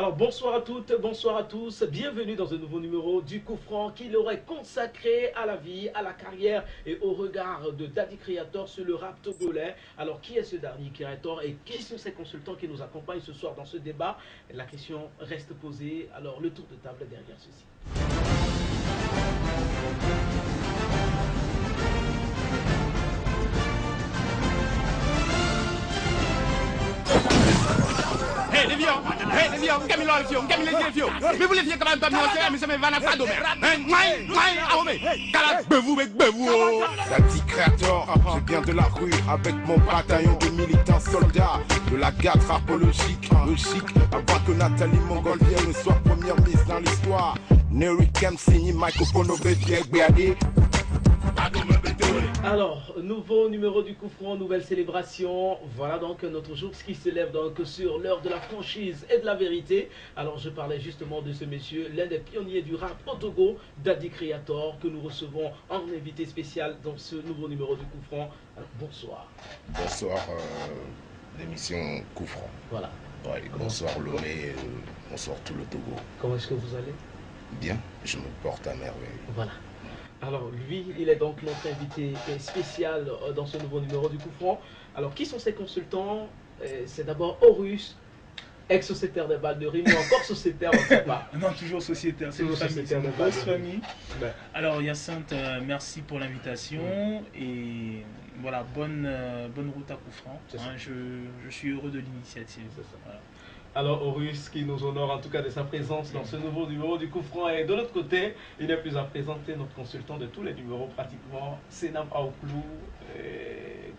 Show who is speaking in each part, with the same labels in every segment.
Speaker 1: Alors bonsoir à toutes, bonsoir à tous, bienvenue dans un nouveau numéro du Coup Franc qui l'aurait consacré à la vie, à la carrière et au regard de Daddy Creator sur le rap togolais. Alors qui est ce Daddy Creator et qui sont ces consultants qui nous accompagnent ce soir dans ce débat? La question reste posée, alors le tour de table derrière ceci.
Speaker 2: Hey, les vieux, Camille le vieux, Camille les vieux. Mais vous les vieux quand même pas bien, mais ça me va pas de
Speaker 3: Daddy Creator, je viens de la rue avec mon bataillon de militants soldats. De la garde rapologique, logique, avant que Nathalie Mongolienne soit première mise dans l'histoire. Neri Kemsini, microphone au bédier.
Speaker 1: Alors, nouveau numéro du Coup Franc, nouvelle célébration. Voilà donc notre jour qui se lève donc sur l'heure de la franchise et de la vérité. Alors, je parlais justement de ce monsieur, l'un des pionniers du rap au Togo, Daddy Creator, que nous recevons en invité spécial dans ce nouveau numéro du Coup Franc. Alors, bonsoir.
Speaker 3: Bonsoir, l'émission Coup Franc.
Speaker 1: Voilà.
Speaker 3: Ouais, bonsoir Lomé, bonsoir tout le Togo.
Speaker 1: Comment est-ce que vous allez?
Speaker 3: Bien, je me porte à merveille.
Speaker 1: Voilà. Alors lui, il est donc notre invité spécial dans ce nouveau numéro du Coup Franc. Alors qui sont ces consultants? C'est d'abord Horus, ex-sociétaire des balles de rime ou encore sociétaire, on ne sait pas.
Speaker 4: Non, toujours sociétaire, c'est une famille, c'est une grosse famille. Alors Hyacinthe, merci pour l'invitation et voilà, bonne route à Coup Franc. Hein, je suis heureux de l'initiative. Voilà.
Speaker 1: Alors Horus qui nous honore en tout cas de sa présence dans ce nouveau numéro du Coup Franc. Et de l'autre côté, il est plus à présenter notre consultant de tous les numéros pratiquement, Senam Aouklou,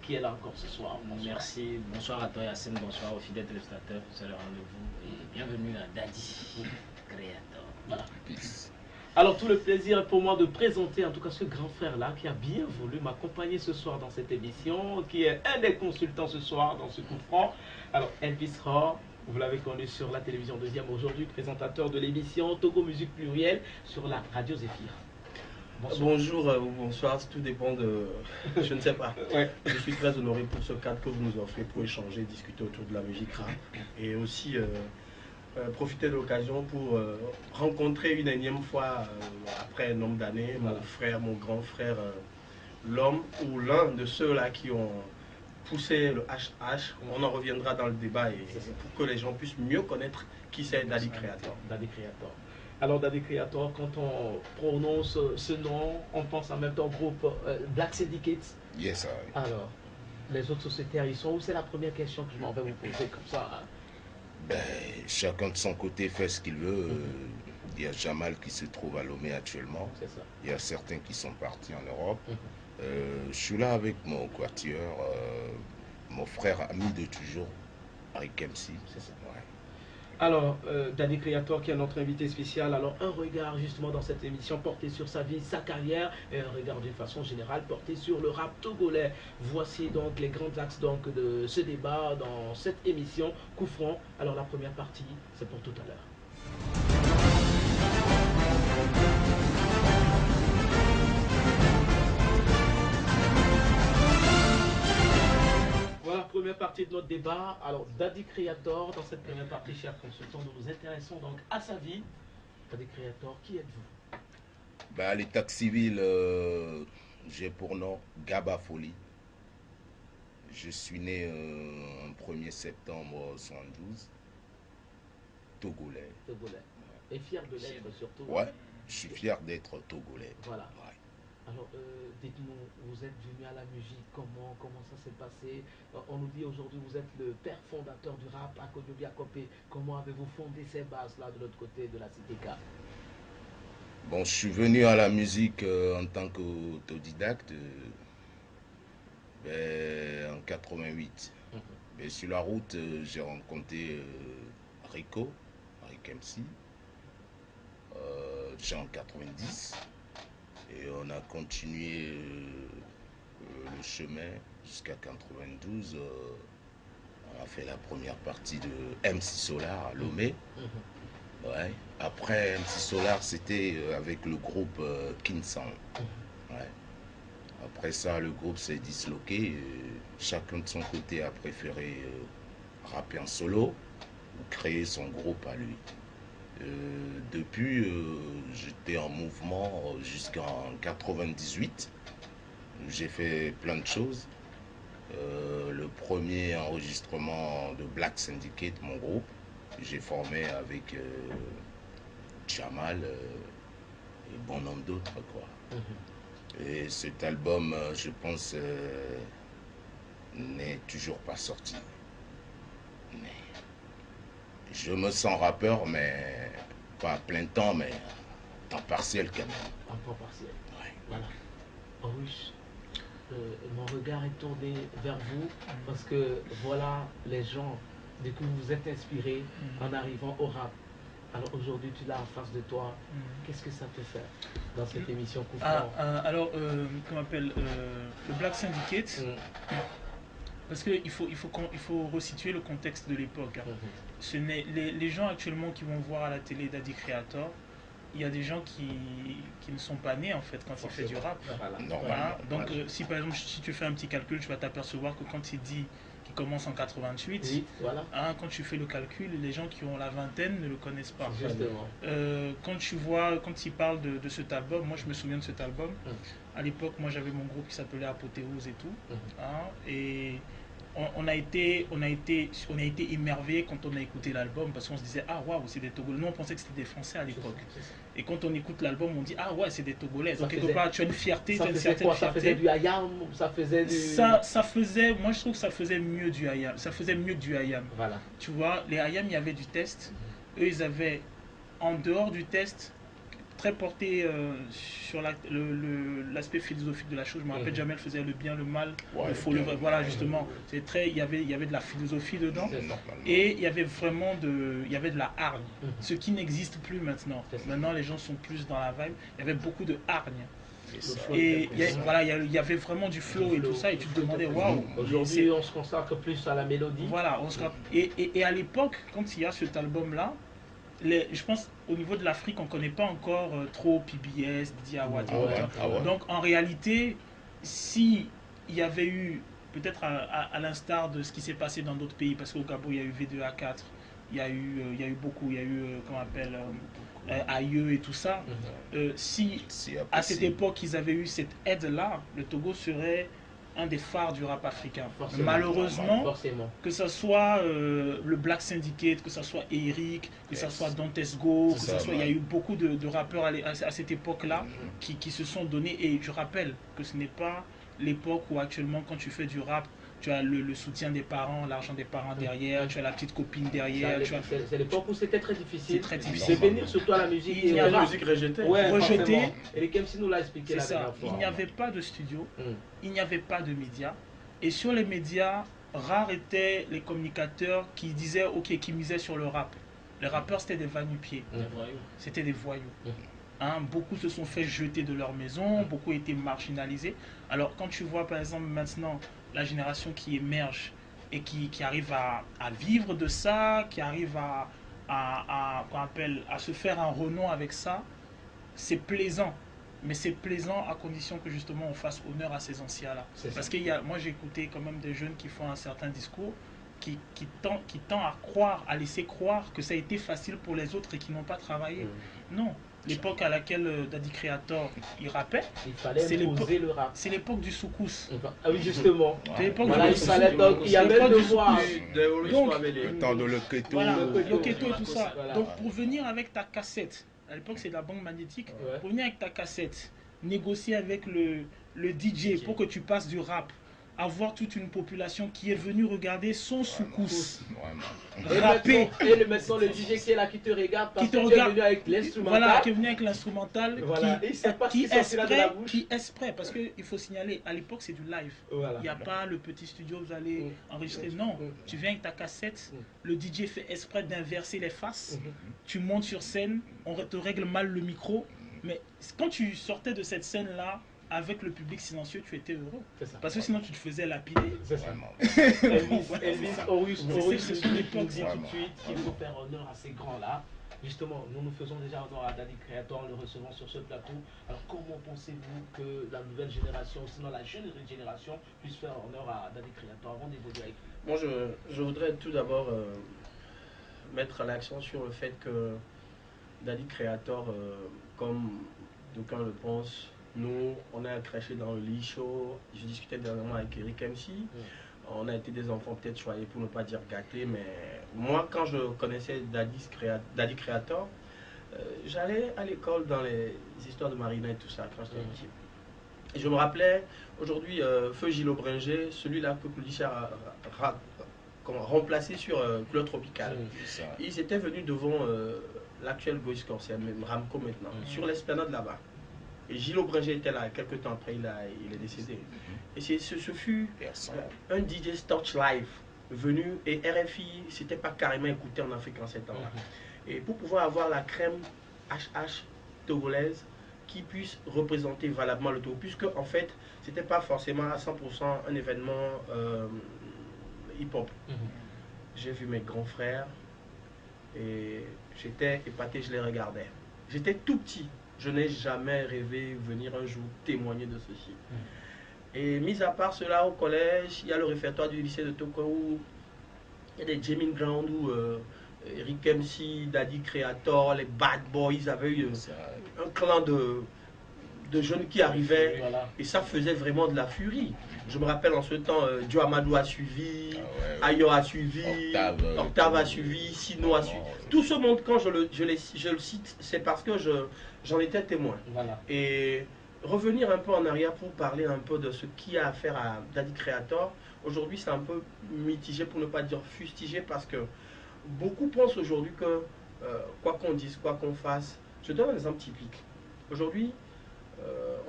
Speaker 1: qui est là encore ce soir.
Speaker 5: Bonsoir. Merci, bonsoir à toi Yacine, bonsoir aux fidèles téléspectateurs, c'est le rendez-vous et bienvenue à Daddy Creator.
Speaker 1: Voilà. Alors tout le plaisir est pour moi de présenter en tout cas ce grand frère là qui a bien voulu m'accompagner ce soir dans cette émission, qui est un des consultants ce soir dans ce Coup Franc. Alors Elvis Raw, vous l'avez connu sur la télévision deuxième aujourd'hui, présentateur de l'émission Togo Musique Plurielle sur la radio Zéphyr.
Speaker 6: Bonsoir. Bonjour ou bonsoir, tout dépend de... je ne sais pas. Ouais. Je suis très honoré pour ce cadre que vous nous offrez pour échanger, discuter autour de la musique rap et aussi profiter de l'occasion pour rencontrer une énième fois, après un nombre d'années, mon frère, mon grand frère, l'homme ou l'un de ceux-là qui ont pousser le HH, on en reviendra dans le débat et pour que les gens puissent mieux connaître qui c'est Daddy Creator.
Speaker 1: Daddy Creator. Alors Daddy Creator, quand on prononce ce nom, on pense en même temps au groupe Black Syndicate.
Speaker 3: Yes, sir.
Speaker 1: Alors, les autres sociétaires, ils sont où? C'est la première question que je m'en vais vous poser comme ça. Hein.
Speaker 3: Ben, chacun de son côté fait ce qu'il veut. Il y a Jamal qui se trouve à Lomé actuellement.
Speaker 1: C'est ça.
Speaker 3: Il y a certains qui sont partis en Europe. Je suis là avec mon quatuor, mon frère ami de toujours, Rick MC.
Speaker 1: C'est ça. Ouais. Alors, Daddy Creator qui est notre invité spécial, alors un regard justement dans cette émission porté sur sa vie, sa carrière et un regard d'une façon générale porté sur le rap togolais. Voici donc les grands axes donc, de ce débat dans cette émission Coup Franc. Alors la première partie, c'est pour tout à l'heure. Première partie de notre débat. Alors, Daddy Creator, dans cette première partie, chers consultants, nous nous intéressons donc à sa vie. Daddy Creator, qui êtes-vous?
Speaker 3: Ben, à l'état civil, j'ai pour nom Gaba Folie. Je suis né en 1er septembre 1972. Togolais.
Speaker 1: Togolais. Et fier de l'être surtout.
Speaker 3: Ouais, je suis fier d'être togolais.
Speaker 1: Voilà.
Speaker 3: Ouais.
Speaker 1: Alors, dites-nous, vous êtes venu à la musique, comment ça s'est passé? On nous dit aujourd'hui, vous êtes le père fondateur du rap à Kodjobiakopé. Comment avez-vous fondé ces bases-là de l'autre côté de la cité K?
Speaker 3: Bon, je suis venu à la musique en tant qu'autodidacte en 88. Mais sur la route, j'ai rencontré Rick MC, déjà en 90. Et on a continué le chemin jusqu'à 92. On a fait la première partie de MC Solar à Lomé. Ouais. Après MC Solar, c'était avec le groupe Kinsan. Ouais. Après ça, le groupe s'est disloqué. Chacun de son côté a préféré rapper en solo. créer son groupe à lui. Depuis, j'étais en mouvement jusqu'en 98. J'ai fait plein de choses. Le premier enregistrement de Black Syndicate, mon groupe, j'ai formé avec Jamal et bon nombre d'autres, quoi. Et cet album, je pense, n'est toujours pas sorti. Mais je me sens rappeur, mais pas à plein temps, mais temps partiel quand même.
Speaker 1: En temps partiel.
Speaker 3: Ouais.
Speaker 1: Voilà. Horus, mon regard est tourné vers vous parce que voilà les gens de qui vous êtes inspirés en arrivant au rap. Alors aujourd'hui, tu l'as en face de toi. Qu'est-ce que ça te fait dans cette émission Coup Franc?
Speaker 4: Alors, comment on appelle le Black Syndicate. Parce qu'il faut resituer le contexte de l'époque. Les gens actuellement qui vont voir à la télé Daddy Creator, il y a des gens qui ne sont pas nés en fait quand il fait du rap. Voilà. Donc si par exemple si tu fais un petit calcul, tu vas t'apercevoir que quand il dit qu'il commence en 88,
Speaker 1: oui, voilà.
Speaker 4: Quand tu fais le calcul, les gens qui ont la vingtaine ne le connaissent pas.
Speaker 1: Justement.
Speaker 4: Quand il parle de cet album, moi je me souviens de cet album. À l'époque, moi j'avais mon groupe qui s'appelait Apothéose et tout. Et on a été émerveillés quand on a écouté l'album parce qu'on se disait ah waouh, c'est des Togolais. Nous on pensait que c'était des Français à l'époque. Et quand on écoute l'album, on dit ah ouais, c'est des Togolais. Donc quelque part tu as une fierté, tu as une certaine fierté.
Speaker 1: Ça faisait du Hayam, ça faisait du...
Speaker 4: ça faisait, moi je trouve que ça faisait mieux du Hayam. Ça faisait mieux que du Hayam.
Speaker 1: Voilà.
Speaker 4: Tu vois, les Hayam, il y avait du test. Eux ils avaient en dehors du test très porté sur l'aspect philosophique de la chose. Je me rappelle, Jamel faisait le bien, le mal, le faux, le vrai. Voilà, justement, c'est très, il y avait de la philosophie dedans. Et il y avait vraiment il y avait de la hargne, ce qui n'existe plus maintenant. Maintenant, les gens sont plus dans la vibe. Il y avait beaucoup de hargne. Et il y avait vraiment du flow et tout ça, et tu te demandais waouh.
Speaker 1: Aujourd'hui, on se consacre plus à la mélodie.
Speaker 4: Voilà, et à l'époque, quand il y a cet album-là, je pense au niveau de l'Afrique, on ne connaît pas encore trop PBS, Didi Awad. Donc en réalité, si il y avait eu, peut-être à l'instar de ce qui s'est passé dans d'autres pays, parce qu'au Gabon, il y a eu V2A4, il y a eu beaucoup, il y a eu, comment on appelle, Aïeux et tout ça. Si à cette époque, ils avaient eu cette aide-là, le Togo serait un des phares du rap africain. Malheureusement, que ce soit le Black Syndicate, que ce soit Eric, que ce soit Dantes Go, il y a eu beaucoup de rappeurs à cette époque-là qui se sont donnés. Et je rappelle que ce n'est pas l'époque où actuellement, quand tu fais du rap, tu as le soutien des parents, l'argent des parents derrière, tu as la petite copine derrière.
Speaker 1: C'est l'époque où c'était très difficile.
Speaker 4: Très difficile.
Speaker 1: De venir surtout à la musique.
Speaker 6: Il y a la musique rejetée.
Speaker 1: Rejetée. Et les Kemsi nous l'a expliqué la dernière fois.
Speaker 4: Il n'y avait pas de studio, il n'y avait pas de médias. Et sur les médias, rares étaient les communicateurs qui disaient, ok, qui misaient sur le rap. Les rappeurs, c'était des va-nu-pieds. C'était des voyous. Beaucoup se sont fait jeter de leur maison, beaucoup étaient marginalisés. Alors quand tu vois par exemple maintenant la génération qui émerge et qui arrive à vivre de ça, qui arrive à se faire un renom avec ça, c'est plaisant. Mais c'est plaisant à condition que justement on fasse honneur à ces anciens-là. Parce que moi j'ai écouté quand même des jeunes qui font un certain discours, qui tend à croire, à laisser croire que ça a été facile pour les autres et qui n'ont pas travaillé. Non. L'époque à laquelle Daddy Creator il rappait, c'est l'époque du soukous.
Speaker 1: Ah oui, justement.
Speaker 4: C'est l'époque
Speaker 1: du soukous. Il y avait le devoir.
Speaker 3: Le temps de le keto.
Speaker 4: Voilà, le keto et tout ça. Donc pour venir avec ta cassette, à l'époque c'est de la banque magnétique, pour venir avec ta cassette, négocier avec le DJ pour que tu passes du rap, avoir toute une population qui est venue regarder son soukous rapper.
Speaker 1: Et maintenant le DJ qui est là qui te regarde parce qu'il est venu avec l'instrumental.
Speaker 4: Voilà, qui est venu avec l'instrumental, qui exprès, parce qu'il faut signaler, à l'époque c'est du live. Il n'y a pas le petit studio, vous allez enregistrer. Non, tu viens avec ta cassette, le DJ fait exprès d'inverser les faces, tu montes sur scène, on te règle mal le micro, mais quand tu sortais de cette scène-là, avec le public silencieux, tu étais heureux. Parce que sinon, tu te faisais lapider.
Speaker 1: C'est ça. Elvis, Horus nous dit tout de suite qu'il faut faire honneur à ces grands-là. Justement, nous faisons déjà honneur à Daddy Creator en le recevant sur ce plateau. Alors, comment pensez-vous que la nouvelle génération, sinon la jeune génération, puisse faire honneur à Daddy Creator avant d'évoluer avec lui?
Speaker 6: Moi, je voudrais tout d'abord mettre l'accent sur le fait que Daddy Creator, comme d'aucuns le pensent, nous, on a craché dans le lit chaud. Je discutais dernièrement avec Eric MC. On a été des enfants peut-être choyés pour ne pas dire gâtés, mais moi, quand je connaissais Daddy Creator, j'allais à l'école dans les histoires de Marina et tout ça quand j'étais petit. Et je me rappelais, aujourd'hui, Feu Gilo Bringer, celui-là que Claudicia a remplacé sur Couleur Tropicale. Ils étaient venus devant l'actuel Goïs Corsair, même Ramco maintenant, sur l'esplanade là-bas. Et Gilo Bringer était là, quelques temps après, il est décédé. Et ce fut un DJ Touch Live venu, et RFI, c'était pas carrément écouté en Afrique en ces temps-là. Et pour pouvoir avoir la crème HH togolaise qui puisse représenter valablement le Togo, puisque en fait, c'était pas forcément à 100% un événement hip-hop. J'ai vu mes grands frères et j'étais épaté, je les regardais. J'étais tout petit. Je n'ai jamais rêvé venir un jour témoigner de ceci. Et mis à part cela, au collège, il y a le réfectoire du lycée de Toko où il y a des jamming grounds où Eric MC, Daddy Creator, les Bad Boys, ils avaient eu un clan de jeunes qui arrivaient et ça faisait vraiment de la furie. Je me rappelle en ce temps, Joe Amadou a suivi, Ayo a suivi, Octave a suivi, Sino a suivi. Tout ce monde, quand je le cite, c'est parce que j'en étais témoin. Et revenir un peu en arrière pour parler un peu de ce qui a à faire à Daddy Creator, aujourd'hui c'est un peu mitigé pour ne pas dire fustigé parce que beaucoup pensent aujourd'hui que quoi qu'on dise, quoi qu'on fasse, je donne un exemple typique. Aujourd'hui,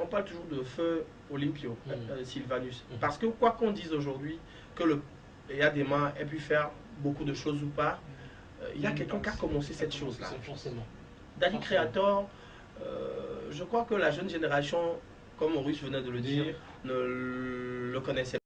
Speaker 6: on parle toujours de Feu Olympio, Sylvanus, parce que quoi qu'on dise aujourd'hui, que le Yadema ait pu faire beaucoup de choses ou pas, il y a quelqu'un qui a commencé cette chose-là. Daddy Creator, je crois que la jeune génération, comme Maurice venait de le dire, ne le connaissait pas.